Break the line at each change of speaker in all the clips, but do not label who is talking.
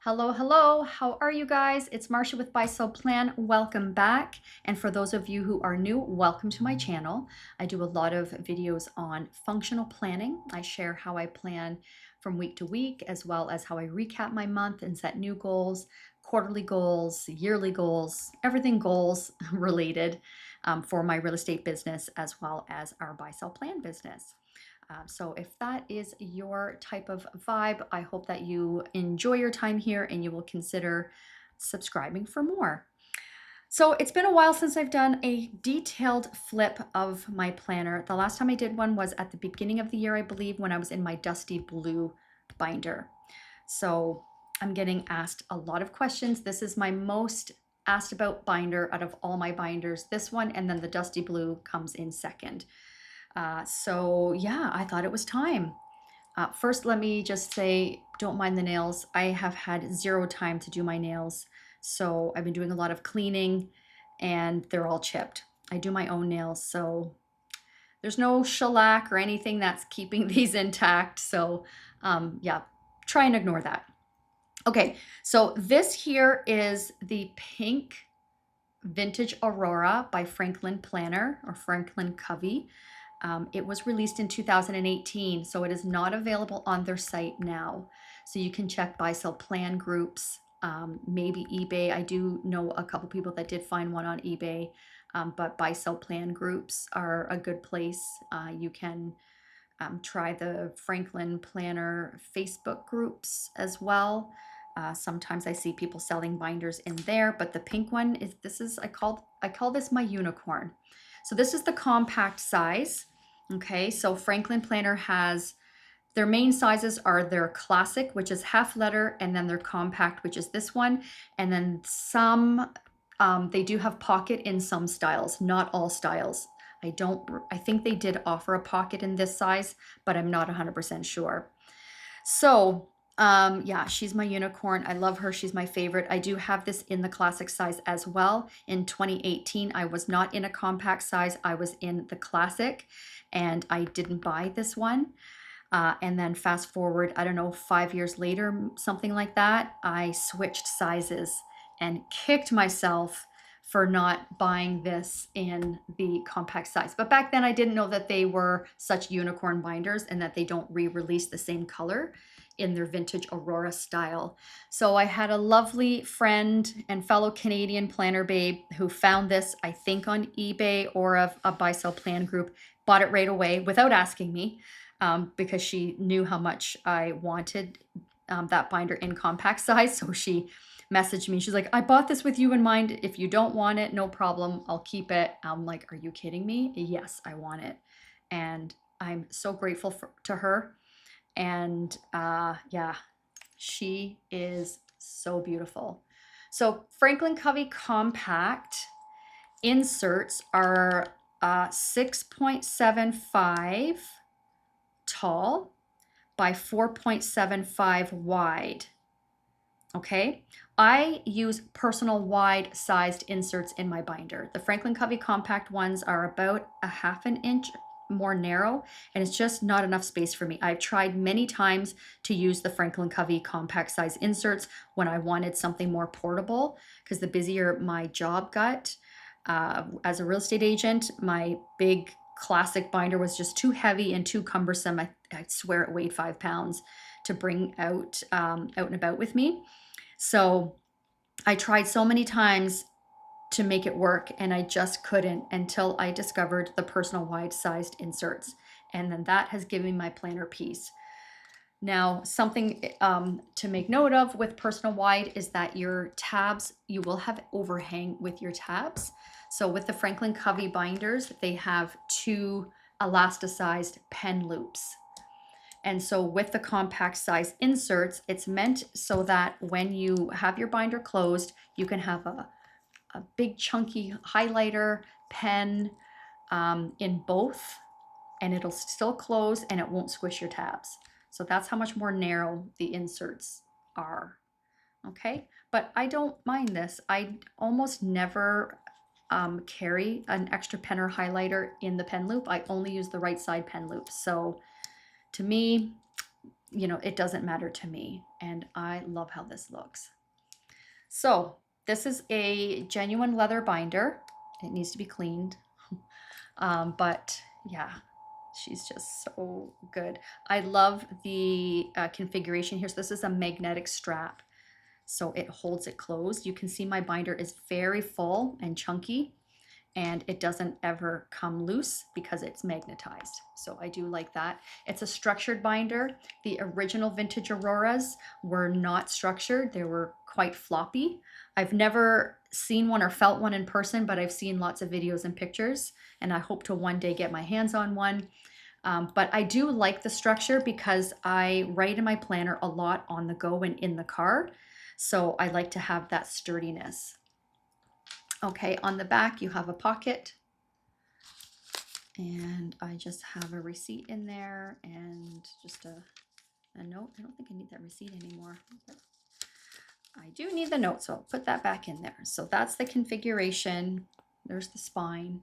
Hello, hello. How are you guys? It's Marcia with Buy Sell Plan. Welcome back. And for those of you who are new, welcome to my channel. I do a lot of videos on functional planning. I share how I plan from week to week, as well as how I recap my month and set new goals, quarterly goals, yearly goals, everything goals related for my real estate business, as well as our Buy Sell Plan business. So if that is your type of vibe, I hope that you enjoy your time here and you will consider subscribing for more. So it's been a while since I've done a detailed flip of my planner. The last time I did one was at the beginning of the year, I believe, when I was in my dusty blue binder. So I'm getting asked a lot of questions. This is my most asked about binder out of all my binders. This one and then the dusty blue comes in second. So yeah, I thought it was time. First, let me just say, don't mind the nails. I have had zero time to do my nails. So I've been doing a lot of cleaning and they're all chipped. I do my own nails, so there's no shellac or anything that's keeping these intact. So yeah, try and ignore that. Okay, so this here is the Pink Vintage Aurora by Franklin Planner or Franklin Covey. It was released in 2018, so it is not available on their site now. So you can check buy sell plan groups, maybe eBay. I do know a couple people that did find one on eBay, but buy sell plan groups are a good place. You can try the Franklin Planner Facebook groups as well. Sometimes I see people selling binders in there, but the pink one is I call this my unicorn. So this is the compact size. Okay, so Franklin Planner has their main sizes are their classic, which is half letter, and then their compact, which is this one, and then some they do have pocket in some styles, not all styles. I think they did offer a pocket in this size, but I'm not 100% sure. So yeah, she's my unicorn. I love her. She's my favorite. I do have this in the classic size as well. In 2018, I was not in a compact size. I was in the classic and I didn't buy this one. And then fast forward, I don't know, 5 years later, something like that, I switched sizes and kicked myself for not buying this in the compact size. But back then I didn't know that they were such unicorn binders and that they don't re-release the same color in their vintage Aurora style. So I had a lovely friend and fellow Canadian planner babe who found this, I think on eBay or a buy sell plan group, bought it right away without asking me because she knew how much I wanted that binder in compact size. So she messaged me. She's like, I bought this with you in mind. If you don't want it, no problem. I'll keep it. I'm like, are you kidding me? Yes, I want it. And I'm so grateful to her. And yeah, she is so beautiful. So Franklin Covey compact inserts are 6.75 tall by 4.75 wide. Okay, I use personal wide sized inserts in my binder. The Franklin Covey compact ones are about a half an inch more narrow, and it's just not enough space for me. I've tried many times to use the Franklin Covey compact size inserts when I wanted something more portable, because the busier my job got as a real estate agent, my big classic binder was just too heavy and too cumbersome. I swear it weighed 5 pounds to bring out and about with me. So I tried so many times to make it work and I just couldn't until I discovered the personal wide sized inserts. And then that has given me my planner peace. Now, something to make note of with personal wide is that your tabs, you will have overhang with your tabs. So with the Franklin Covey binders, they have 2 elasticized pen loops. And so with the compact size inserts, it's meant so that when you have your binder closed, you can have a big chunky highlighter pen in both, and it'll still close and it won't squish your tabs. So that's how much more narrow the inserts are. Okay, but I don't mind this. I almost never carry an extra pen or highlighter in the pen loop. I only use the right side pen loop. So to me, you know, it doesn't matter to me. And I love how this looks. So this is a genuine leather binder. It needs to be cleaned. But yeah, she's just so good. I love the configuration here. So this is a magnetic strap, so it holds it closed. You can see my binder is very full and chunky, and it doesn't ever come loose because it's magnetized. So I do like that. It's a structured binder. The original vintage Auroras were not structured. They were quite floppy. I've never seen one or felt one in person, but I've seen lots of videos and pictures, and I hope to one day get my hands on one. But I do like the structure because I write in my planner a lot on the go and in the car. So I like to have that sturdiness. Okay, on the back you have a pocket, and I just have a receipt in there and just a note. I don't think I need that receipt anymore, but I do need the note, so I'll put that back in there. So that's the configuration. There's the spine.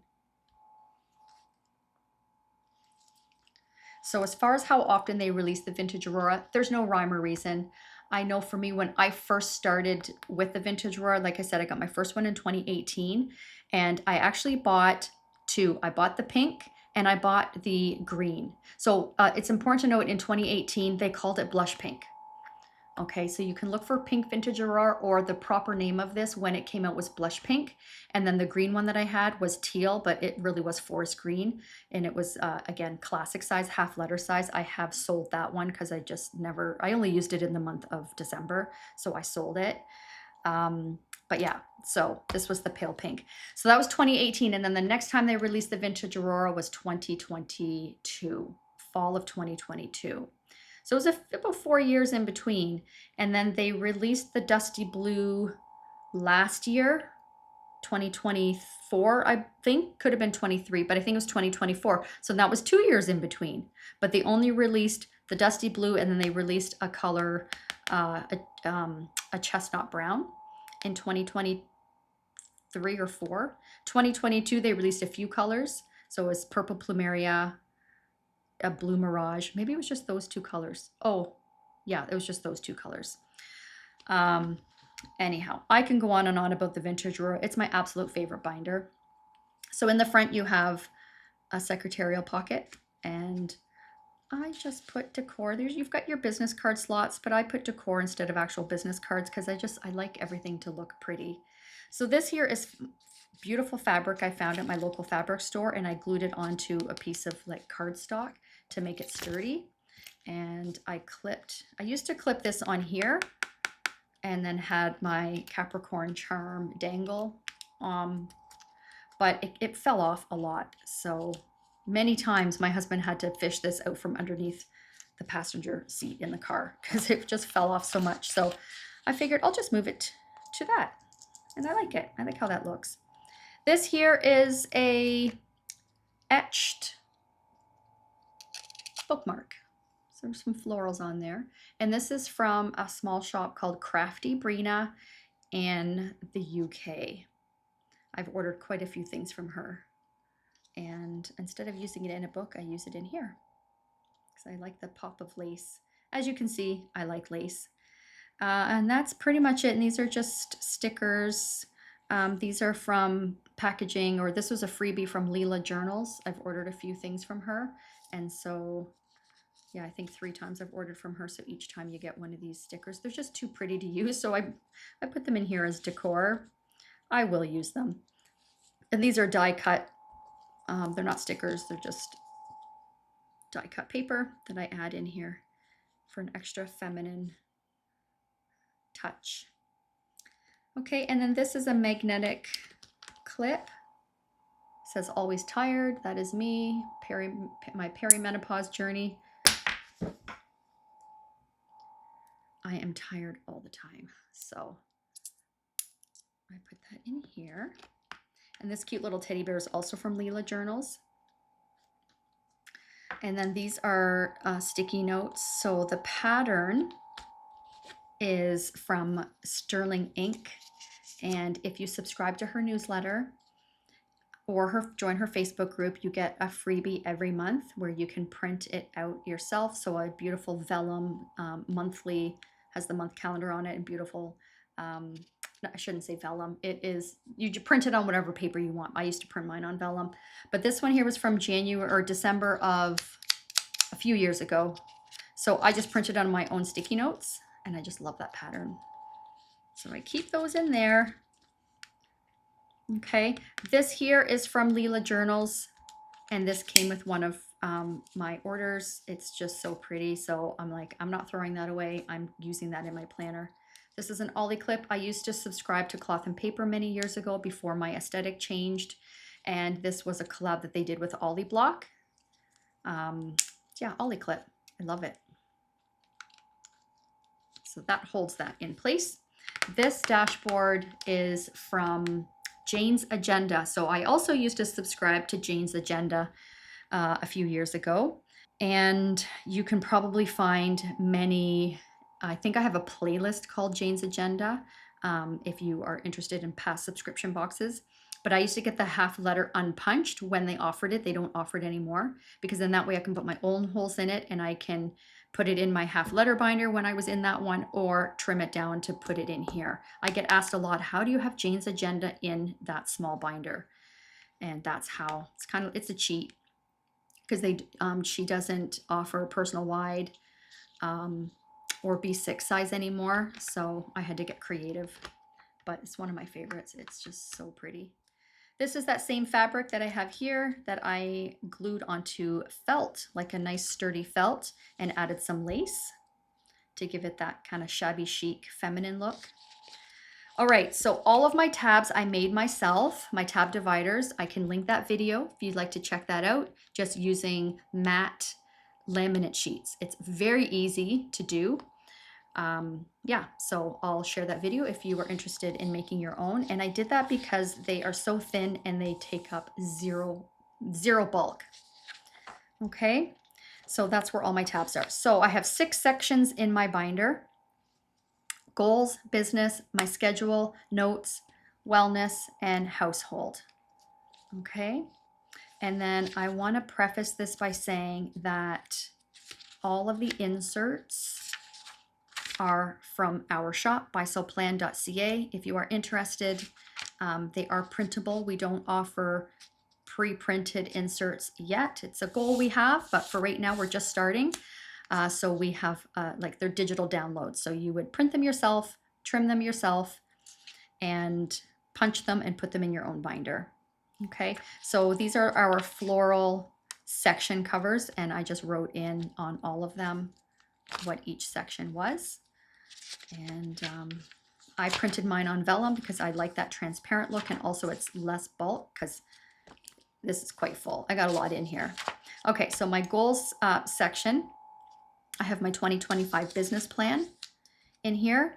So as far as how often they release the vintage Aurora, there's no rhyme or reason. I know for me, when I first started with the vintage Aurora, like I said, I got my first one in 2018, and I actually bought two. I bought the pink and I bought the green. So it's important to note, in 2018, they called it Blush Pink. Okay, so you can look for Pink Vintage Aurora, or the proper name of this when it came out was Blush Pink. And then the green one that I had was teal, but it really was forest green. And it was, again, classic size, half letter size. I have sold that one because I only used it in the month of December, so I sold it. But yeah, so this was the pale pink. So that was 2018. And then the next time they released the Vintage Aurora was 2022, fall of 2022. So it was about 4 years in between. And then they released the Dusty Blue last year, 2024, I think. Could have been 23, but I think it was 2024. So that was 2 years in between. But they only released the Dusty Blue, and then they released a color, a chestnut brown in 2023 or 4. 2022, they released a few colors. So it was Purple Plumeria, a Blue Mirage. Maybe it was just those two colors. Oh, yeah, it was just those two colors. Anyhow, I can go on and on about the Vintage Aurora. It's my absolute favorite binder. So in the front, you have a secretarial pocket, and I just put decor. You've got your business card slots, but I put decor instead of actual business cards because I like everything to look pretty. So this here is beautiful fabric I found at my local fabric store, and I glued it onto a piece of like cardstock to make it sturdy. And I used to clip this on here and then had my Capricorn charm dangle. But it fell off a lot. So many times my husband had to fish this out from underneath the passenger seat in the car because it just fell off so much. So I figured I'll just move it to that. And I like it. I like how that looks. This here is a etched bookmark. So there's some florals on there. And this is from a small shop called Crafty Brina in the UK. I've ordered quite a few things from her. And instead of using it in a book, I use it in here because I like the pop of lace. As you can see, I like lace. And that's pretty much it. And these are just stickers. These are from packaging, or this was a freebie from Leela Journals. I've ordered a few things from her. And so, yeah, I think 3 times I've ordered from her. So each time you get one of these stickers. They're just too pretty to use. So I put them in here as decor. I will use them. And these are die cut. They're not stickers. They're just die cut paper that I add in here for an extra feminine touch. Okay, and then this is a magnetic clip. It says always tired. That is me, my perimenopause journey. I am tired all the time. So I put that in here. And this cute little teddy bear is also from Leela Journals. And then these are sticky notes. So the pattern is from Sterling Ink. And if you subscribe to her newsletter, or join her Facebook group. You get a freebie every month where you can print it out yourself. So a beautiful vellum monthly, has the month calendar on it, and beautiful, no, I shouldn't say vellum. It is, you print it on whatever paper you want. I used to print mine on vellum, but this one here was from January or December of a few years ago. So I just printed on my own sticky notes, and I just love that pattern. So I keep those in there. Okay, this here is from Leela Journals, and this came with one of my orders. It's just so pretty. So I'm like, I'm not throwing that away. I'm using that in my planner. This is an ollie clip. I used to subscribe to Cloth and Paper many years ago before my aesthetic changed. And this was a collab that they did with Ollie Block. Yeah, ollie clip. I love it. So that holds that in place. This dashboard is from Jane's Agenda. So I also used to subscribe to Jane's Agenda a few years ago. And you can probably find many, I think I have a playlist called Jane's Agenda if you are interested in past subscription boxes. But I used to get the half letter unpunched when they offered it. They don't offer it anymore, because then that way I can put my own holes in it, and I can put it in my half letter binder when I was in that one, or trim it down to put it in here. I get asked a lot, how do you have Jane's Agenda in that small binder? And that's how, it's kind of, it's a cheat, because she doesn't offer personal wide or B6 size anymore. So I had to get creative, but it's one of my favorites. It's just so pretty. This is that same fabric that I have here that I glued onto felt, like a nice sturdy felt, and added some lace to give it that kind of shabby chic feminine look. All right, so all of my tabs I made myself, my tab dividers. I can link that video if you'd like to check that out, just using matte laminate sheets. It's very easy to do. Yeah, so I'll share that video if you are interested in making your own. And I did that because they are so thin and they take up zero bulk. Okay, so that's where all my tabs are. So I have 6 sections in my binder: goals, business, my schedule, notes, wellness, and household. Okay, and then I want to preface this by saying that all of the inserts are from our shop, buysellplan.ca. If you are interested, they are printable. We don't offer pre-printed inserts yet. It's a goal we have, but for right now, we're just starting. So we have like they're digital downloads. So you would print them yourself, trim them yourself, and punch them and put them in your own binder. Okay, so these are our floral section covers, and I just wrote in on all of them what each section was. And I printed mine on vellum because I like that transparent look, and also it's less bulk because this is quite full. I got a lot in here. Okay, so my goals section, I have my 2025 business plan in here.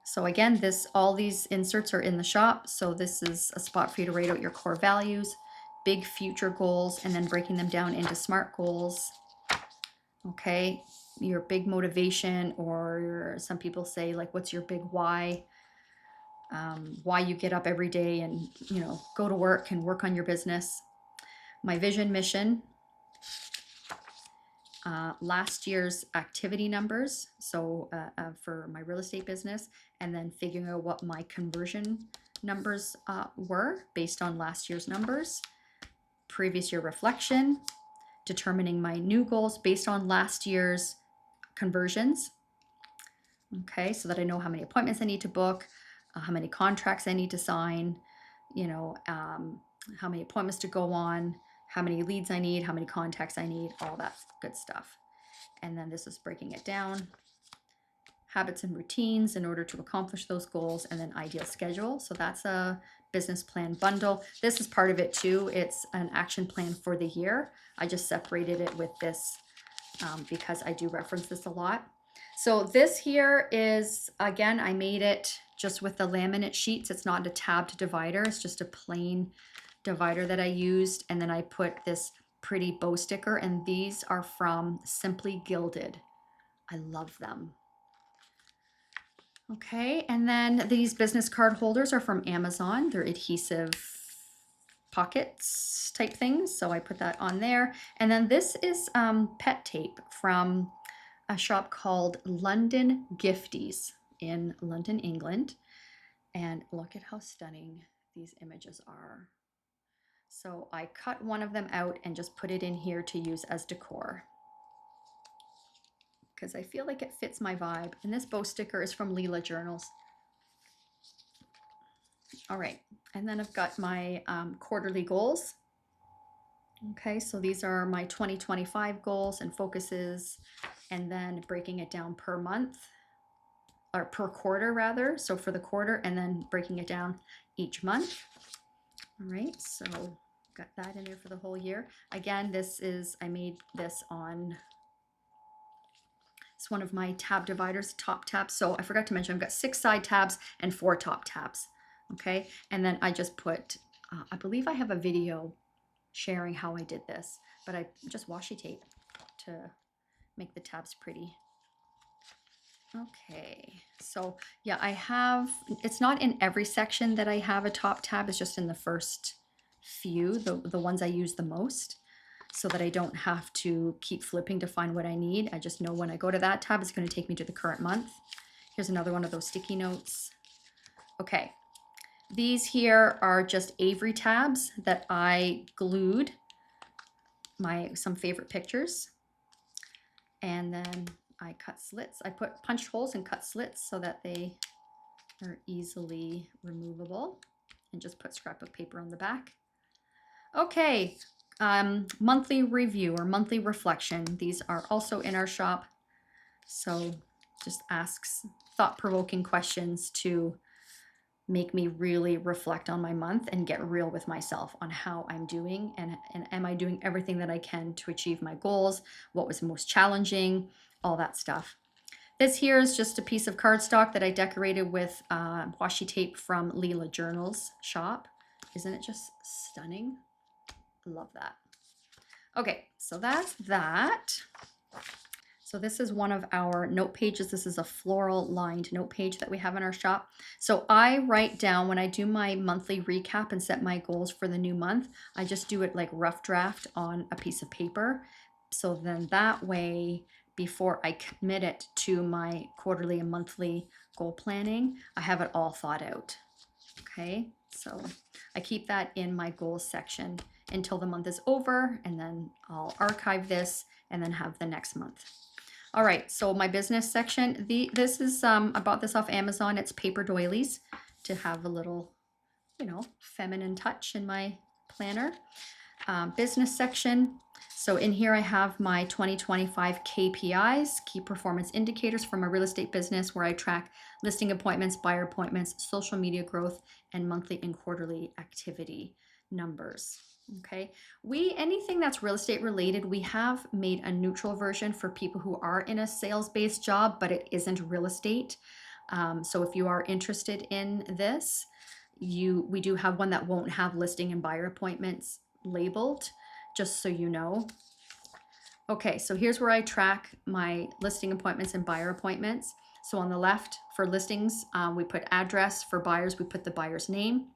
So again, all these inserts are in the shop. So this is a spot for you to write out your core values, big future goals, and then breaking them down into SMART goals. Okay, your big motivation, or some people say like, what's your big why? Why you get up every day and, you know, go to work and work on your business. My vision, mission, last year's activity numbers, so for my real estate business, and then figuring out what my conversion numbers were based on last year's numbers. Previous year reflection, determining my new goals based on last year's conversions. Okay, so that I know how many appointments I need to book, how many contracts I need to sign, you know, how many appointments to go on, how many leads I need, how many contacts I need, all that good stuff. And then this is breaking it down. Habits and routines in order to accomplish those goals, and then ideal schedule. So that's a business plan bundle. This is part of it too. It's an action plan for the year. I just separated it with this because I do reference this a lot. So this here is, again, I made it just with the laminate sheets. It's not a tabbed divider. It's just a plain divider that I used. And then I put this pretty bow sticker, and these are from Simply Gilded. I love them. Okay, and then these business card holders are from Amazon. They're adhesive pockets type things. So I put that on there. And then this is pet tape from a shop called London Gifties in London, England. And look at how stunning these images are. So I cut one of them out and just put it in here to use as decor, because I feel like it fits my vibe. And this bow sticker is from Leela Journals. All right, and then I've got my quarterly goals. Okay, so these are my 2025 goals and focuses, and then breaking it down per month, or per quarter rather. So for the quarter, and then breaking it down each month. All right, so got that in there for the whole year. Again, I made this on, it's one of my tab dividers, top tabs. So I forgot to mention, I've got 6 side tabs and 4 top tabs. Okay, and then I just put, I believe I have a video sharing how I did this, but I just washi tape to make the tabs pretty. Okay, so yeah, I have, it's not in every section that I have a top tab, it's just in the first few, the ones I use the most, so that I don't have to keep flipping to find what I need. I just know when I go to that tab, it's going to take me to the current month. Here's another one of those sticky notes. Okay, these here are just Avery tabs that I glued some favorite pictures, and then I cut slits. I put punched holes and cut slits so that they are easily removable, and just put scrapbook paper on the back. Okay, monthly review or monthly reflection. These are also in our shop. So just asks thought-provoking questions to make me really reflect on my month and get real with myself on how I'm doing, and am I doing everything that I can to achieve my goals? What was most challenging? All that stuff. This here is just a piece of cardstock that I decorated with washi tape from Leela Journals shop. Isn't it just stunning? Love that. Okay, so that's that. So this is one of our note pages. This is a floral lined note page that we have in our shop. So I write down, when I do my monthly recap and set my goals for the new month, I just do it like rough draft on a piece of paper. So then that way, before I commit it to my quarterly and monthly goal planning, I have it all thought out. Okay, so I keep that in my goals section until the month is over, and then I'll archive this and then have the next month. All right, so my business section, this is, I bought this off Amazon. It's paper doilies to have a little, you know, feminine touch in my planner. Business section. So in here I have my 2025 KPIs, key performance indicators for my real estate business, where I track listing appointments, buyer appointments, social media growth, and monthly and quarterly activity numbers. Okay, anything that's real estate related, we have made a neutral version for people who are in a sales-based job, but it isn't real estate. So if you are interested in this, we do have one that won't have listing and buyer appointments labeled, just so you know. Okay, so here's where I track my listing appointments and buyer appointments. So on the left for listings, we put address. For buyers, we put the buyer's name.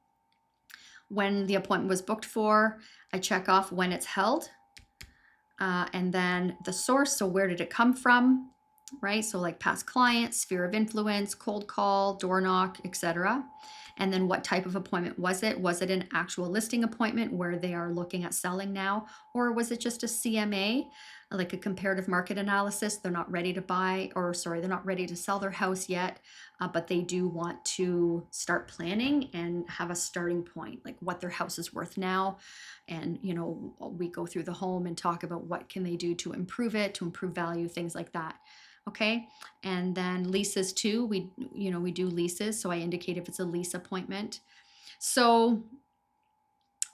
When the appointment was booked for, I check off when it's held. And then the source, so where did it come from, right? So like past clients, sphere of influence, cold call, door knock, etc. And then what type of appointment was it? Was it an actual listing appointment where they are looking at selling now? Or was it just a CMA, like a comparative market analysis? They're not ready to buy, or sorry, they're not ready to sell their house yet, but they do want to start planning and have a starting point, like what their house is worth now. And, you know, we go through the home and talk about what can they do to improve it, to improve value, things like that. Okay, and then leases too. We do leases, so I indicate if it's a lease appointment. So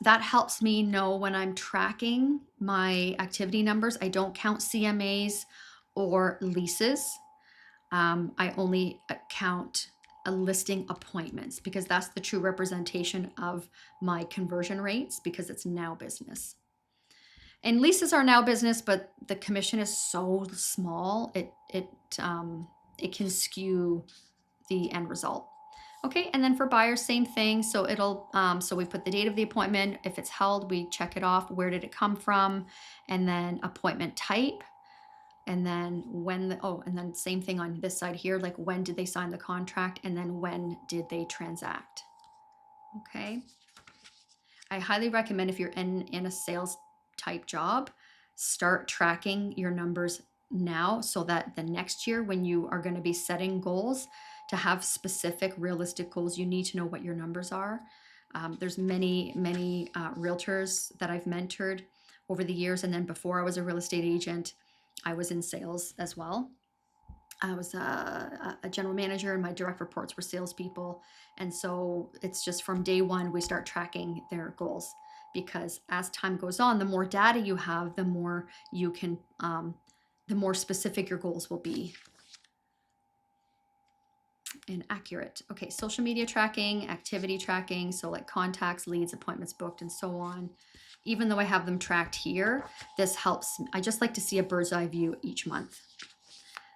that helps me know when I'm tracking my activity numbers. I don't count CMAs or leases. I only count listing appointments, because that's the true representation of my conversion rates, because it's now business. And leases are now business, but the commission is so small, it can skew the end result. Okay, and then for buyers, same thing. So it'll, so we put the date of the appointment. If it's held, we check it off. Where did it come from? And then appointment type. And then when the, oh, and then same thing on this side here, like when did they sign the contract? And then when did they transact? Okay. I highly recommend if you're in a sales type job, start tracking your numbers now so that the next year when you are going to be setting goals, to have specific realistic goals, you need to know what your numbers are. There's many realtors that I've mentored over the years, and then before I was a real estate agent, I was in sales as well. I was a general manager and my direct reports were salespeople. And so it's just from day one, we start tracking their goals, because as time goes on, the more data you have, the more you can, the more specific your goals will be and accurate. Okay, social media tracking, activity tracking. So like contacts, leads, appointments booked, and so on. Even though I have them tracked here, this helps. I just like to see a bird's eye view each month.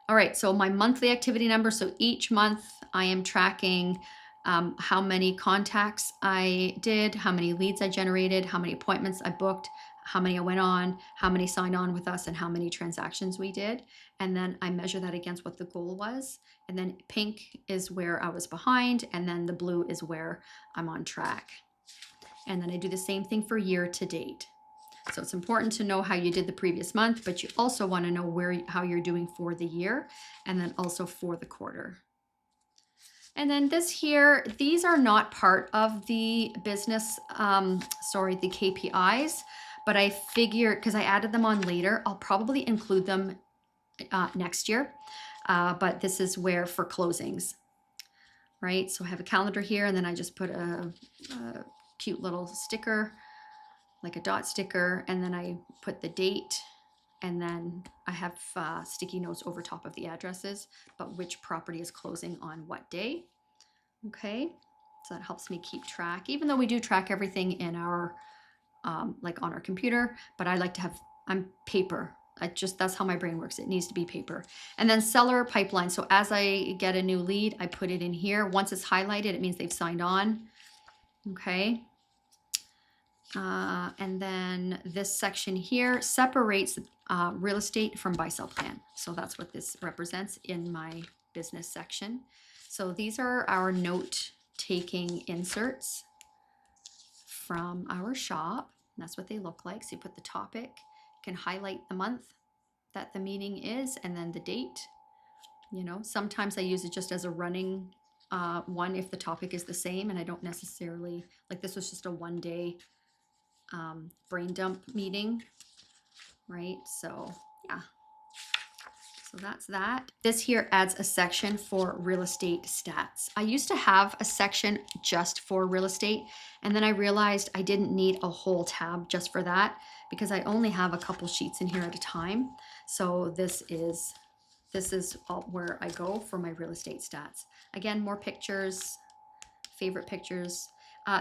All right, so my monthly activity number. So each month I am tracking how many contacts I did, how many leads I generated, how many appointments I booked, how many I went on, how many signed on with us, and how many transactions we did. And then I measure that against what the goal was. And then pink is where I was behind, and then the blue is where I'm on track. And then I do the same thing for year to date. So it's important to know how you did the previous month, but you also want to know how you're doing for the year, and then also for the quarter. And then this here, these are not part of the business, the KPIs, but I figured, because I added them on later, I'll probably include them next year. But this is where for closings, right? So I have a calendar here, and then I just put a cute little sticker, like a dot sticker, and then I put the date, and then I have sticky notes over top of the addresses, but which property is closing on what day. Okay, so that helps me keep track, even though we do track everything in our, like on our computer, but I like to have, I'm paper. That's how my brain works. It needs to be paper. And then seller pipeline. So as I get a new lead, I put it in here. Once it's highlighted, it means they've signed on. Okay. And then this section here separates real estate from buy-sell plan. So that's what this represents in my business section. So these are our note-taking inserts from our shop. That's what they look like. So you put the topic, you can highlight the month that the meeting is, and then the date. You know, sometimes I use it just as a running one if the topic is the same, and I don't necessarily, like this was just a one-day brain dump meeting, right? So yeah, so that's that. This here adds a section for real estate stats. I used to have a section just for real estate, and then I realized I didn't need a whole tab just for that, because I only have a couple sheets in here at a time. So this is where I go for my real estate stats. Again, more pictures, favorite pictures.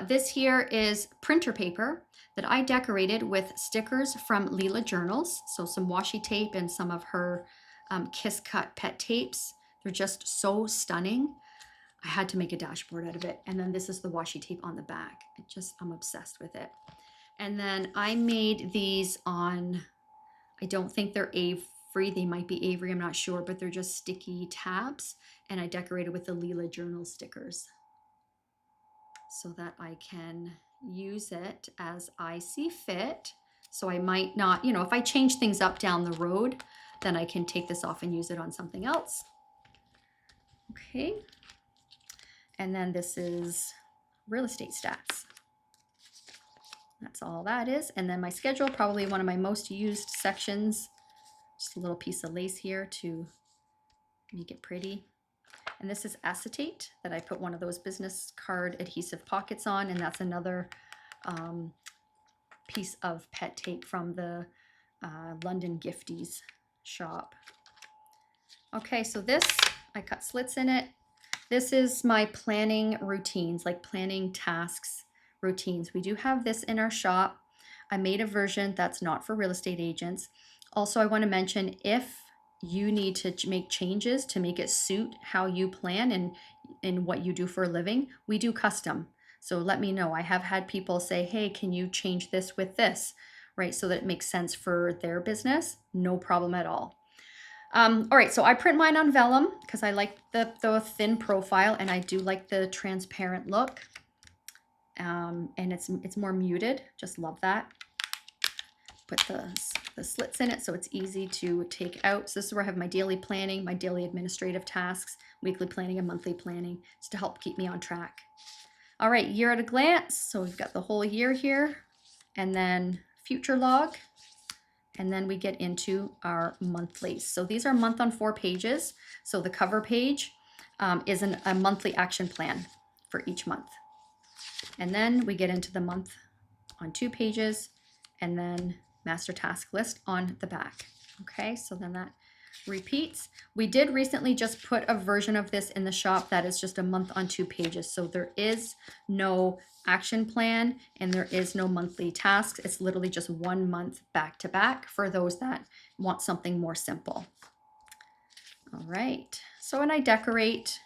This here is printer paper that I decorated with stickers from Leela Journals. So some washi tape and some of her Kiss Cut pet tapes. They're just so stunning. I had to make a dashboard out of it. And then this is the washi tape on the back. I'm obsessed with it. And then I made these on, I don't think they're Avery. They might be Avery, I'm not sure, but they're just sticky tabs. And I decorated with the Leela Journal stickers, so that I can use it as I see fit. So I might not, you know, if I change things up down the road, then I can take this off and use it on something else. Okay. And then this is real estate stats. That's all that is. And then my schedule, probably one of my most used sections. Just a little piece of lace here to make it pretty. And this is acetate that I put one of those business card adhesive pockets on, and that's another piece of pet tape from the London Gifties shop. Okay, so this, I cut slits in it. This is my planning routines, like planning tasks routines. We do have this in our shop. I made a version that's not for real estate agents. Also, I want to mention, if you need to make changes to make it suit how you plan and in what you do for a living. We do custom. So let me know. I have had people say, hey, can you change this with this, right? So that it makes sense for their business. No problem at all. All right, so I print mine on vellum because I like the thin profile, and I do like the transparent look. And it's more muted. Just love that. Put the slits in it so it's easy to take out. So this is where I have my daily planning, my daily administrative tasks, weekly planning, and monthly planning. It's to help keep me on track. All right, year at a glance. So we've got the whole year here, and then future log. And then we get into our monthlies. So these are month on 4 pages. So the cover page is a monthly action plan for each month. And then we get into the month on 2 pages, and then master task list on the back. Okay, so then that repeats. We did recently just put a version of this in the shop that is just a month on 2 pages. So there is no action plan and there is no monthly tasks. It's literally just 1 month back to back for those that want something more simple. All right, so when I decorate,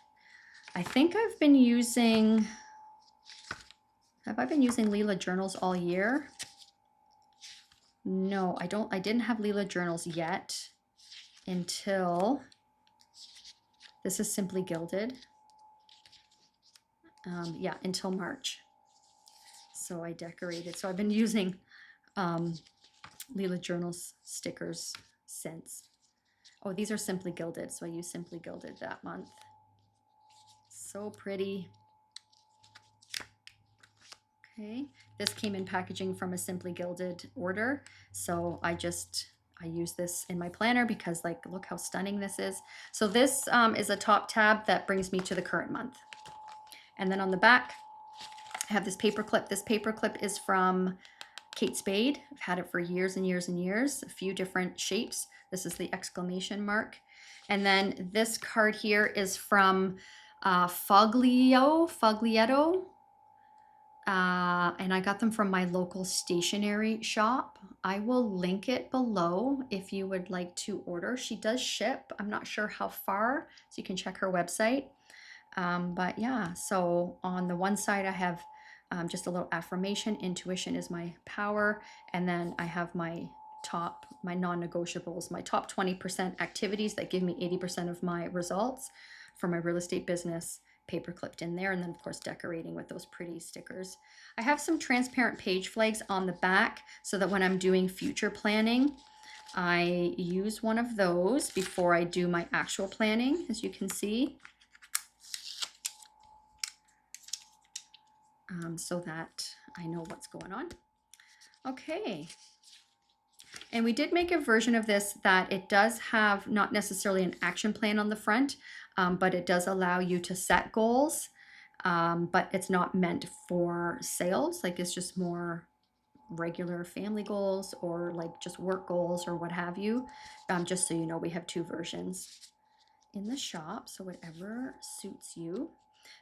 I think I've been using, have I been using Leela journals all year? No, I didn't have Leela journals yet until, this is Simply Gilded. Yeah, until March. So I decorated. So I've been using Leela Journals stickers since. Oh, these are Simply Gilded. So I used Simply Gilded that month. So pretty. Okay, this came in packaging from a Simply Gilded order. So I use this in my planner because, like, look how stunning this is. So this is a top tab that brings me to the current month. And then on the back, I have this paper clip. This paper clip is from Kate Spade. I've had it for years and years and years, a few different shapes. This is the exclamation mark. And then this card here is from Foglietto. And I got them from my local stationery shop. I will link it below if you would like to order. She does ship. I'm not sure how far, so you can check her website. But yeah, so on the one side I have just a little affirmation, intuition is my power, and then I have my non-negotiables, my top 20% activities that give me 80% of my results for my real estate business, paper clipped in there, and then of course decorating with those pretty stickers. I have some transparent page flags on the back so that when I'm doing future planning, I use one of those before I do my actual planning, as you can see. So that I know what's going on. Okay. And we did make a version of this that it does have not necessarily an action plan on the front, but it does allow you to set goals, but it's not meant for sales. Like, it's just more regular family goals or like just work goals or what have you. Just so you know, we have 2 versions in the shop, so whatever suits you.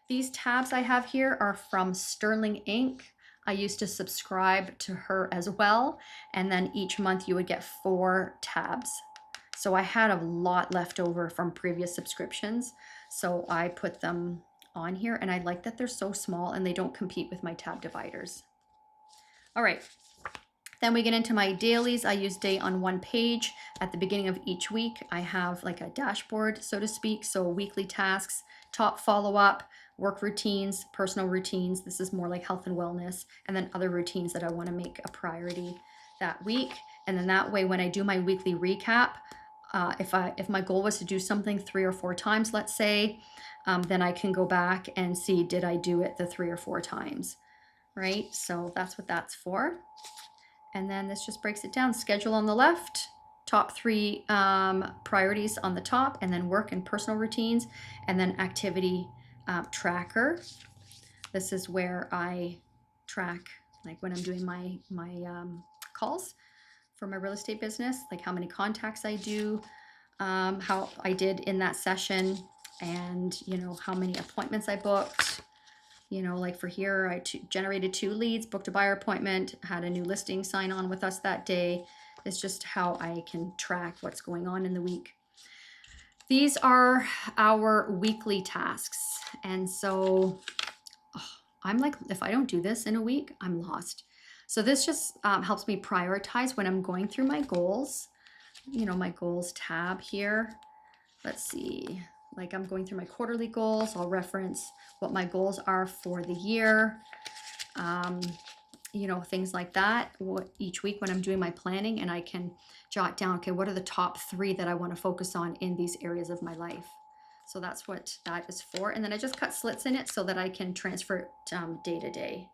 These tabs I have here are from Sterling Ink. I used to subscribe to her as well, and then each month you would get 4 tabs. So I had a lot left over from previous subscriptions, so I put them on here, and I like that they're so small and they don't compete with my tab dividers. All right, then we get into my dailies. I use day on 1 page. At the beginning of each week, I have like a dashboard, so to speak, so weekly tasks, top follow-up, work routines, personal routines. This is more like health and wellness, and then other routines that I want to make a priority that week. And then that way, when I do my weekly recap, if my goal was to do something 3 or 4 times, let's say, then I can go back and see, did I do it the 3 or 4 times, right? So that's what that's for. And then this just breaks it down. Schedule on the left, top 3 priorities on the top, and then work and personal routines, and then activity tracker. This is where I track, like when I'm doing my calls for my real estate business, like how many contacts I do, how I did in that session, and you know, how many appointments I booked. You know, like for here, I generated 2 leads, booked a buyer appointment, had a new listing sign on with us that day. It's just how I can track what's going on in the week. These are our weekly tasks. And so I'm like, if I don't do this in a week, I'm lost. So this just helps me prioritize when I'm going through my goals, you know, my goals tab here. Let's see, like I'm going through my quarterly goals. I'll reference what my goals are for the year. You know, things like that each week when I'm doing my planning, and I can jot down, okay, what are the top 3 that I want to focus on in these areas of my life? So that's what that is for. And then I just cut slits in it so that I can transfer it day to day.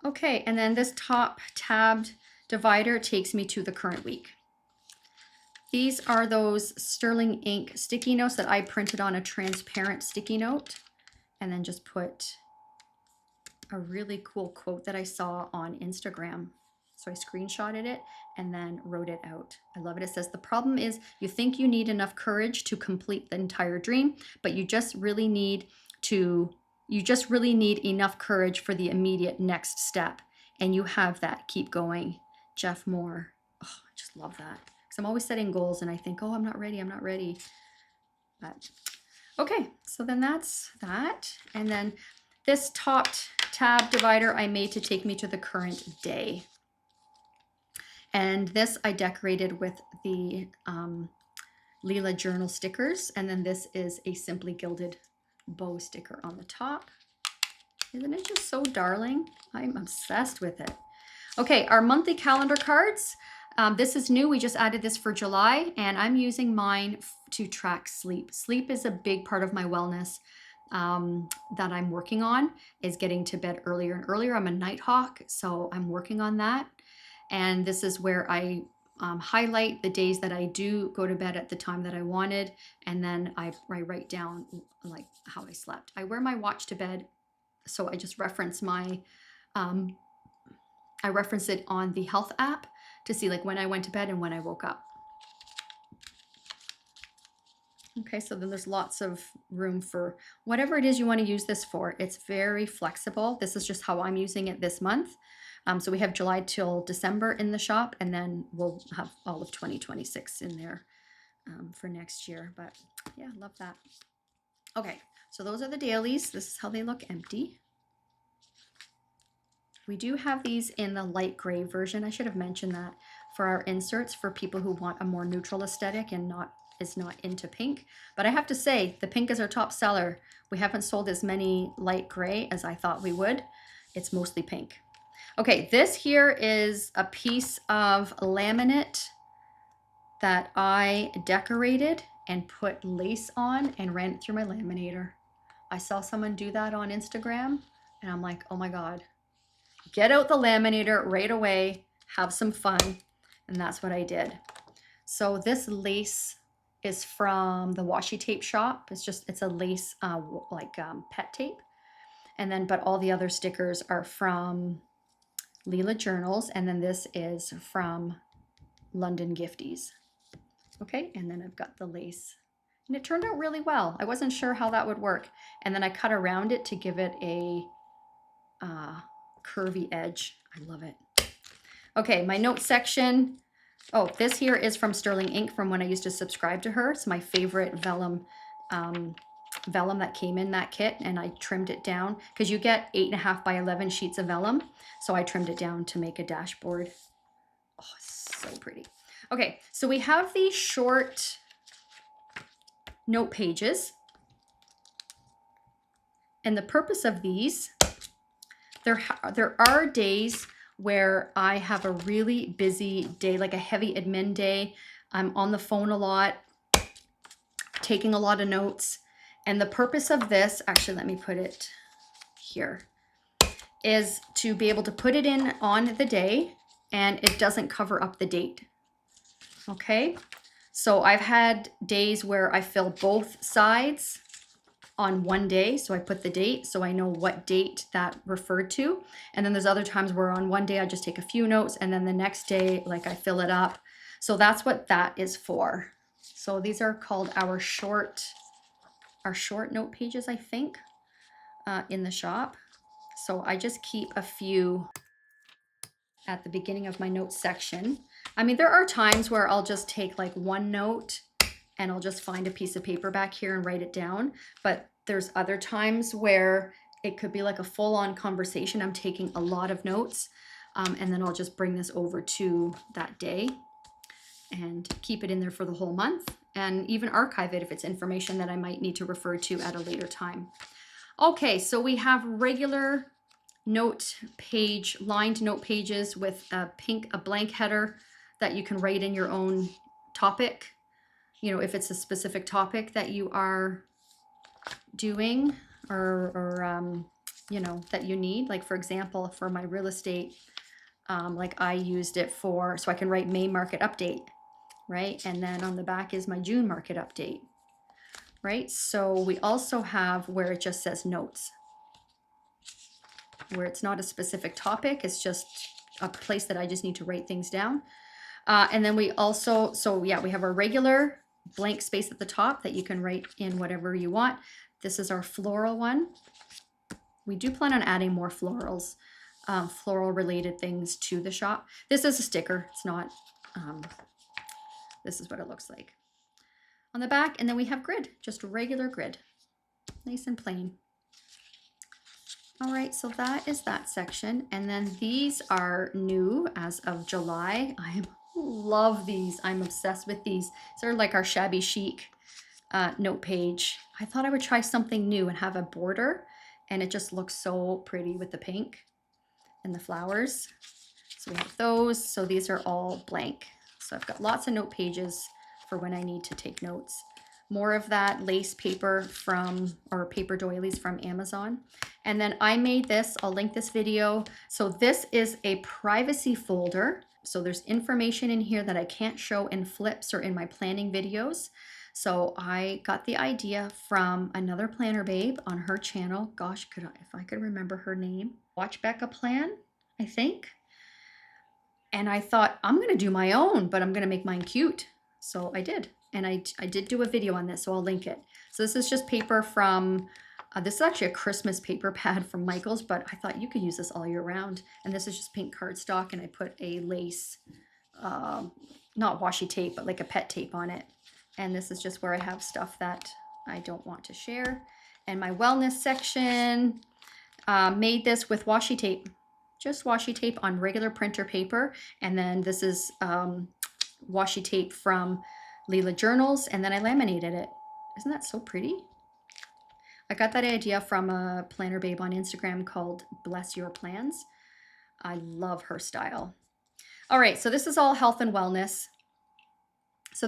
Okay, and then this top tabbed divider takes me to the current week. These are those sterling ink sticky notes that I printed on a transparent sticky note and then just put a really cool quote that I saw on Instagram. So I screenshotted it and then wrote it out. I love it. It says, the problem is you think you need enough courage to complete the entire dream, but you just really need enough courage for the immediate next step. And you have that. Keep going. Jeff Moore. Oh, I just love that. Because I'm always setting goals and I think, oh, I'm not ready. But okay, so then that's that. And then this top tab divider I made to take me to the current day. And this I decorated with the Leela journal stickers. And then this is a Simply Gilded bow sticker on the top. Isn't it just so darling? I'm obsessed with it. Okay, our monthly calendar cards. This is new. We just added this for July, and I'm using mine to track sleep. Sleep is a big part of my wellness that I'm working on, is getting to bed earlier and earlier. I'm a night hawk, so I'm working on that. And this is where I highlight the days that I do go to bed at the time that I wanted, and then I write down like how I slept. I wear my watch to bed, so I just reference my I reference it on the health app to see like when I went to bed and when I woke up. Okay, so then there's lots of room for whatever it is you want to use this for. It's very flexible. This is just how I'm using it this month. So we have July till December in the shop, and then we'll have all of 2026 in there for next year. But yeah, love that. Okay, so those are the dailies. This is how they look empty. We do have these in the light gray version. I should have mentioned that for our inserts for people who want a more neutral aesthetic and is not into pink. But I have to say, the pink is our top seller. We haven't sold as many light gray as I thought we would. It's mostly pink. Okay, this here is a piece of laminate that I decorated and put lace on and ran it through my laminator. I saw someone do that on Instagram and I'm like, oh my God. Get out the laminator right away, have some fun, and that's what I did. So this lace is from the washi tape shop. It's a lace pet tape, and then but all the other stickers are from Leela Journals, and then this is from London Gifties. Okay, and then I've got the lace, and it turned out really well. I wasn't sure how that would work, and then I cut around it to give it a curvy edge. I love it. Okay, my notes section. Oh, this here is from Sterling Ink from when I used to subscribe to her. It's my favorite vellum that came in that kit, and I trimmed it down because you get 8.5 by 11 sheets of vellum. So I trimmed it down to make a dashboard. Oh, it's so pretty. Okay, so we have these short note pages. And the purpose of these, there are days where I have a really busy day, like a heavy admin day. I'm on the phone a lot, taking a lot of notes. And the purpose of this, actually, let me put it here, is to be able to put it in on the day and it doesn't cover up the date. Okay, so I've had days where I fill both sides on one day, so I put the date so I know what date that referred to. And then there's other times where on one day I just take a few notes and then the next day like I fill it up. So that's what that is for. So these are called our short note pages, I think, in the shop. So I just keep a few at the beginning of my notes section. I mean, there are times where I'll just take like one note and I'll just find a piece of paper back here and write it down. But There's other times where it could be like a full-on conversation. I'm taking a lot of notes, and then I'll just bring this over to that day and keep it in there for the whole month, and even archive it if it's information that I might need to refer to at a later time. Okay, so we have regular note page, lined note pages with a blank header that you can write in your own topic, you know, if it's a specific topic that you are doing or you know, that you need. Like for example, for my real estate, like I used it for, so I can write May market update, right? And then on the back is my June market update, right? So we also have where it just says notes, where it's not a specific topic, it's just a place that I just need to write things down. And then we also, so yeah, we have our regular blank space at the top that you can write in whatever you want. This is our floral one. We do plan on adding more florals, floral related things to the shop. This is a sticker, it's not, this is what it looks like on the back. And then we have grid, just a regular grid, nice and plain. All right, so that is that section. And then these are new as of July. I love these. I'm obsessed with these. These are like our shabby chic note page. I thought I would try something new and have a border, and it just looks so pretty with the pink and the flowers. So we have those. So these are all blank. So I've got lots of note pages for when I need to take notes. More of that lace paper from, or paper doilies from Amazon. And then I made this, I'll link this video. So this is a privacy folder. So there's information in here that I can't show in flips or in my planning videos. So I got the idea from another planner babe on her channel. Gosh, if I could remember her name. Watch Becca Plan, I think. And I thought, I'm gonna do my own, but I'm gonna make mine cute. So I did. And I did do a video on this, so I'll link it. So this is just paper from, this is actually a Christmas paper pad from Michael's, but I thought you could use this all year round. And this is just pink cardstock, and I put a lace, not washi tape, but like a pet tape on it. And this is just where I have stuff that I don't want to share. And my wellness section, made this with washi tape, just washi tape on regular printer paper. And then this is washi tape from Leela Journals, and then I laminated it. Isn't that so pretty? I got that idea from a planner babe on Instagram called Bless Your Plans. I love her style. All right, so this is all health and wellness. So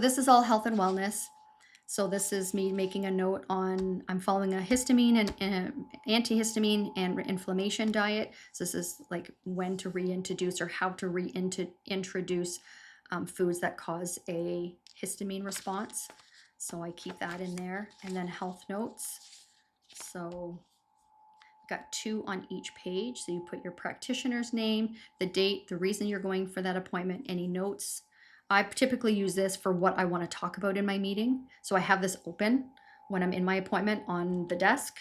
this is me making a note on, I'm following a histamine and antihistamine and inflammation diet. So this is like when to reintroduce or how to reintroduce foods that cause a histamine response. So I keep that in there. And then health notes. So I've got 2 on each page. So you put your practitioner's name, the date, the reason you're going for that appointment, any notes. I typically use this for what I want to talk about in my meeting. So I have this open when I'm in my appointment on the desk,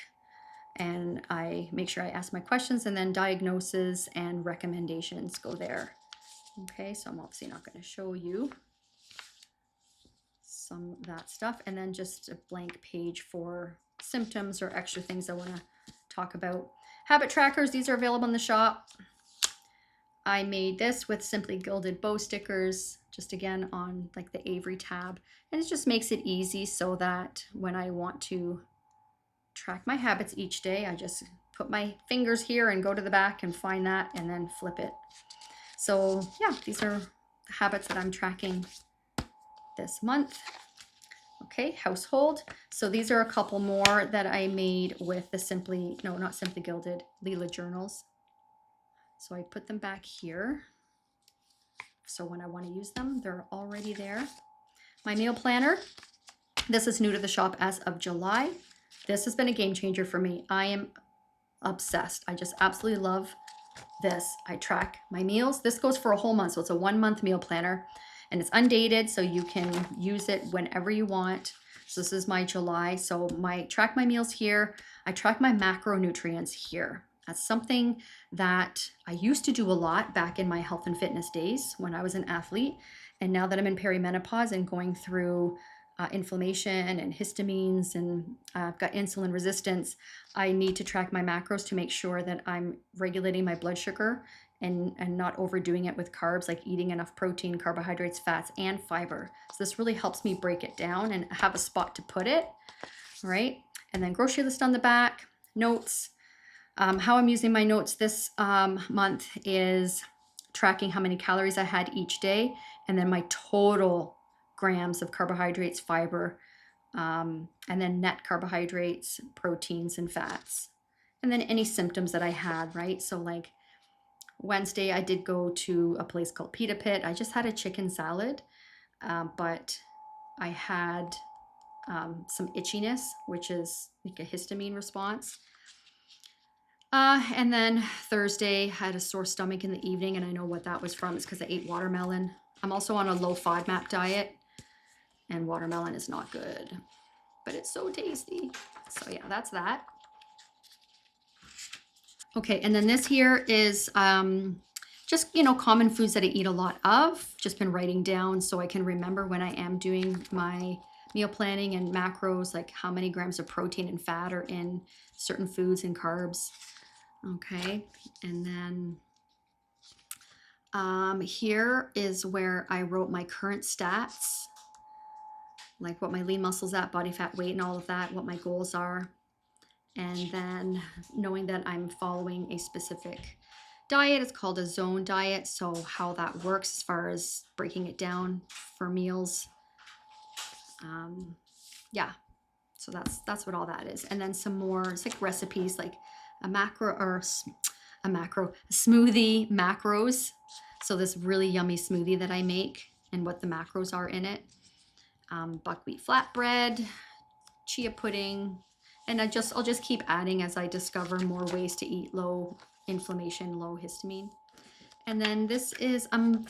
and I make sure I ask my questions, and then diagnoses and recommendations go there. Okay, so I'm obviously not going to show you some of that stuff. And then just a blank page for symptoms or extra things I want to talk about. Habit trackers, these are available in the shop. I made this with simply gilded bow stickers, just again on like the Avery tab. And it just makes it easy so that when I want to track my habits each day, I just put my fingers here and go to the back and find that and then flip it. So yeah, these are the habits that I'm tracking this month. Okay, household. So these are a couple more that I made with the not Simply Gilded, Leela Journals. So I put them back here. So when I want to use them, they're already there. My meal planner. This is new to the shop as of July. This has been a game changer for me. I am obsessed. I just absolutely love this. I track my meals. This goes for a whole month. So it's a 1-month meal planner, and it's undated, so you can use it whenever you want. So this is my July. So track my meals here. I track my macronutrients here. That's something that I used to do a lot back in my health and fitness days when I was an athlete. And now that I'm in perimenopause and going through inflammation and histamines, and I've got insulin resistance, I need to track my macros to make sure that I'm regulating my blood sugar and not overdoing it with carbs, like eating enough protein, carbohydrates, fats, and fiber. So this really helps me break it down and have a spot to put it, right? And then grocery list on the back, notes. How I'm using my notes this month is tracking how many calories I had each day, and then my total grams of carbohydrates, fiber, and then net carbohydrates, proteins, and fats. And then any symptoms that I had, right? So like Wednesday, I did go to a place called Pita Pit. I just had a chicken salad, but I had some itchiness, which is like a histamine response. And then Thursday, had a sore stomach in the evening, and I know what that was from. It's because I ate watermelon. I'm also on a low FODMAP diet, and watermelon is not good, but it's so tasty. So yeah, that's that. Okay, and then this here is just, you know, common foods that I eat a lot of. Just been writing down so I can remember when I am doing my meal planning and macros, like how many grams of protein and fat are in certain foods and carbs. Okay, and then here is where I wrote my current stats, like what my lean muscle's at, body fat, weight, and all of that, what my goals are. And then knowing that I'm following a specific diet, it's called a zone diet. So how that works as far as breaking it down for meals. Yeah, so that's what all that is. And then some more, it's like recipes, like a smoothie macros. So this really yummy smoothie that I make and what the macros are in it. Buckwheat flatbread, chia pudding, and I'll just keep adding as I discover more ways to eat low inflammation, low histamine. And then this is, I'm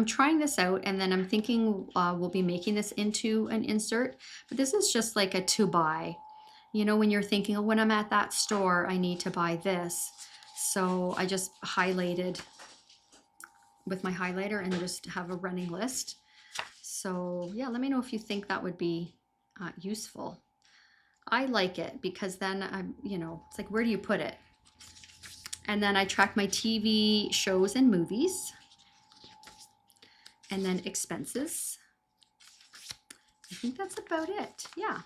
trying this out, and then I'm thinking we'll be making this into an insert, but this is just like a to buy. You know, when you're thinking, oh, when I'm at that store, I need to buy this. So I just highlighted with my highlighter and just have a running list. So yeah, let me know if you think that would be useful. I like it because then I'm, you know, it's like, where do you put it? And then I track my TV shows and movies. And then expenses. I think that's about it. Yeah.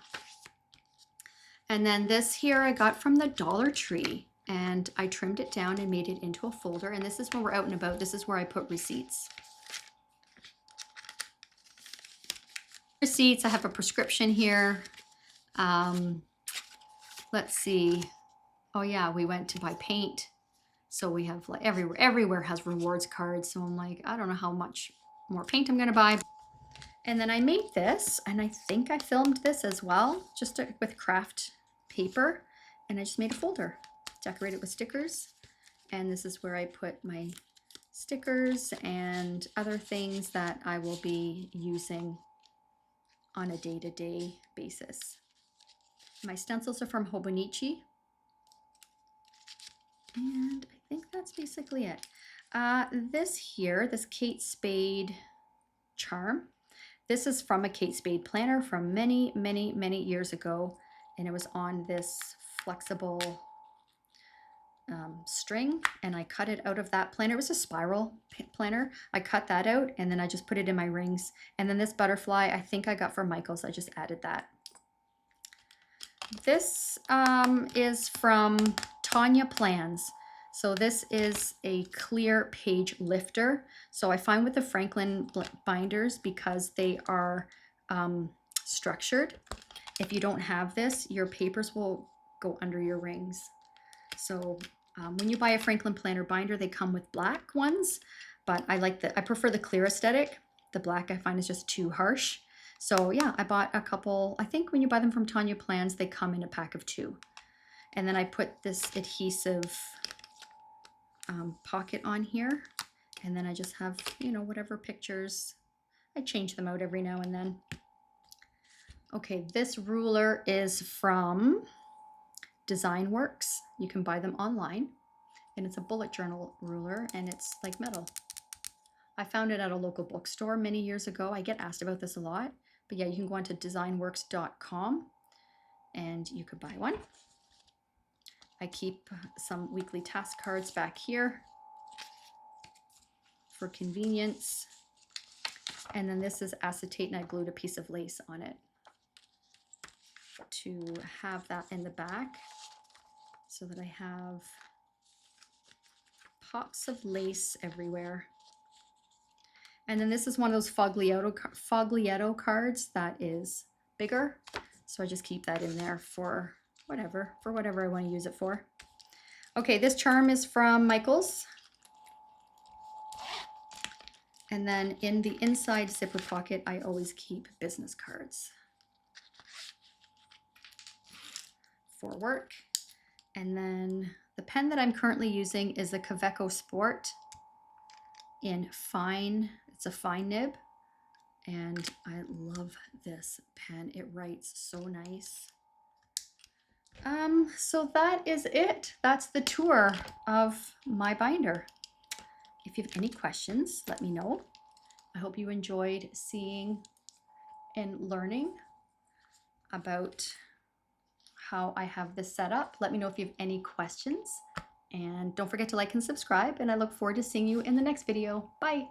And then this here I got from the Dollar Tree, and I trimmed it down and made it into a folder. And this is when we're out and about. This is where I put receipts. Receipts, I have a prescription here. Let's see. Oh yeah, we went to buy paint. So we have like everywhere has rewards cards. So I'm like, I don't know how much more paint I'm gonna buy. And then I made this, and I think I filmed this as well, just with craft paper. And I just made a folder, decorated with stickers. And this is where I put my stickers and other things that I will be using on a day-to-day basis. My stencils are from Hobonichi. And I think that's basically it. This here, this Kate Spade charm, this is from a Kate Spade planner from many, many, many years ago. And it was on this flexible string, and I cut it out of that planner. It was a spiral planner. I cut that out, and then I just put it in my rings. And then this butterfly, I think I got from Michael's. I just added that. This is from Tanya Plans. So this is a clear page lifter. So I find with the Franklin binders, because they are structured, if you don't have this, your papers will go under your rings. So when you buy a Franklin planner binder, they come with black ones, but I prefer the clear aesthetic. The black I find is just too harsh. So yeah, I bought a couple. I think when you buy them from Tanya Plans, they come in a pack of 2. And then I put this adhesive pocket on here. And then I just have, you know, whatever pictures. I change them out every now and then. Okay, this ruler is from Design Works. You can buy them online. And it's a bullet journal ruler, and it's like metal. I found it at a local bookstore many years ago. I get asked about this a lot. But yeah, you can go onto designworks.com and you could buy one. I keep some weekly task cards back here for convenience. And then this is acetate, and I glued a piece of lace on it to have that in the back so that I have pops of lace everywhere. And then this is one of those Foglietto cards that is bigger. So I just keep that in there for whatever I want to use it for. Okay, this charm is from Michaels. And then in the inside zipper pocket, I always keep business cards for work. And then the pen that I'm currently using is the Kaweco Sport in fine. It's a fine nib. And I love this pen. It writes so nice. So that is it. That's the tour of my binder. If you have any questions, let me know. I hope you enjoyed seeing and learning about how I have this set up. Let me know if you have any questions. And don't forget to like and subscribe. And I look forward to seeing you in the next video. Bye.